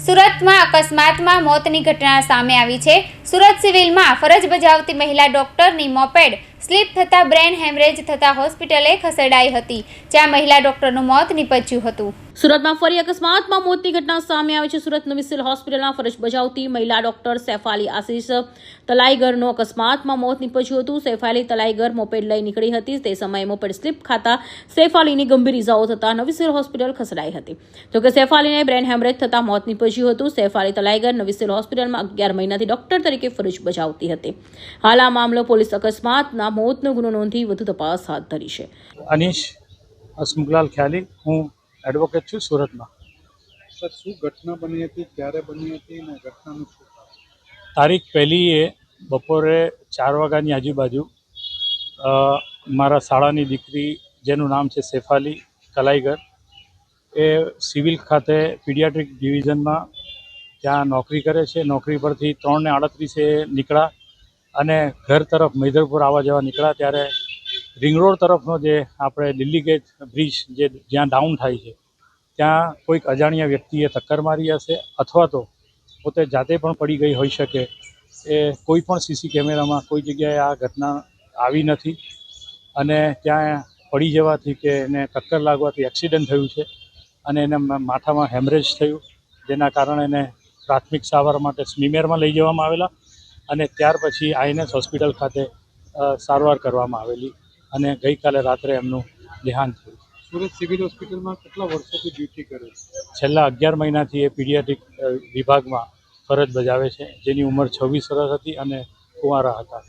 સુરતમાં અકસ્માતમાં મોતની ઘટના સામે આવી છે। સુરત સિવિલમાં ફરજ બજાવતી મહિલા ડોક્ટરની મોપેડ સ્લીપ થતાં બ્રેન હેમરેજ થતાં હોસ્પિટલે ખસેડાઈ હતી, જ્યાં મહિલા ડોક્ટરનું મોત નીપજ્યું હતું। સુરતમાં ફરી અકસ્માતમાં મોતની ઘટના સામે આવી છે। સુરત નવી સિવિલ હોસ્પિટલમાં ફરજ બજાવતી મહિલા ડોક્ટર સૈફાલી આશિષ તલાઈગરનો અકસ્માતમાં મોત નીપજ્યું હતું। સૈફાલી તલાઈગર મોપેડ લઈ નીકળી હતી। તે સમયે મોપેડ સ્લીપ ખાતા સૈફાલીની ગંભીર ઇજાઓ થતાં નવી સિવિલ હોસ્પિટલ ખસેડાઈ હતી। જોકે સૈફાલીને બ્રેન હેમરેજ થતાં મોત નીપજ્યું હતું। સૈફાલી તલાઈગર નવી સિવિલ હોસ્પિટલમાં 11 મહિનાથી ડોક્ટર તરીકે ફરજ બજાવતી હતી। હાલ આ મામલો પોલીસ અકસ્માતના મોતનો ગુનો નોંધી વધુ તપાસ હાથ ધરી છે। અનીશ હસમુખલાલ ખ્યાલી, હું એડવોકેટ છું સુરતમાં। સર, શું ઘટના બની હતી, ક્યારે બની હતી અને ઘટનાનું શું કારણ? તારીખ 1 બપોરે 4 વાગ્યાની આજુબાજુ મારા શાળાની દીકરી, જેનું નામ છે સૈફાલી કલાઈગર, એ સિવિલ ખાતે પીડિયાટ્રિક ડિવિઝનમાં ત્યાં નોકરી કરે છે। નોકરી પરથી 3:38 નીકળ્યા અને ઘર તરફ મૈદરપુર આવવા જવા નીકળ્યા ત્યારે રિંગ રોડ તરફનો જે આપણે દિલ્હી ગેટ બ્રિજ જ્યાં ડાઉન થાય છે, ત્યાં કોઈક અજાણ્યા વ્યક્તિએ ટક્કર મારી હશે અથવા તો પોતે જાતે પણ પડી ગઈ હોઈ શકે। એ કોઈ પણ સીસી કેમેરામાં કોઈ જગ્યાએ આ ઘટના આવી નથી અને ત્યાં પડી જવાથી કે એને ટક્કર લાગવાથી એક્સિડન્ટ થયું છે અને એને માથામાં હેમરેજ થયું, જેના કારણે એને પ્રાથમિક સારવાર માટે સ્મીમેરમાં લઈ જવામાં આવેલા અને ત્યાર પછી આઈએનએસ હોસ્પિટલ ખાતે સારવાર કરવામાં આવેલી અને ગઈકાલે રાત્રે એમનું દેહાંત થયું। સુરત સિવિલ હોસ્પિટલમાં કેટલા વર્ષોથી ડ્યુટી કરે છે? છેલ્લા 11 મહિનાથી એ પીડિયાટ્રિક વિભાગમાં ફરજ બજાવે છે, જેની ઉંમર 26 વર્ષ હતી અને કુંવારા હતા।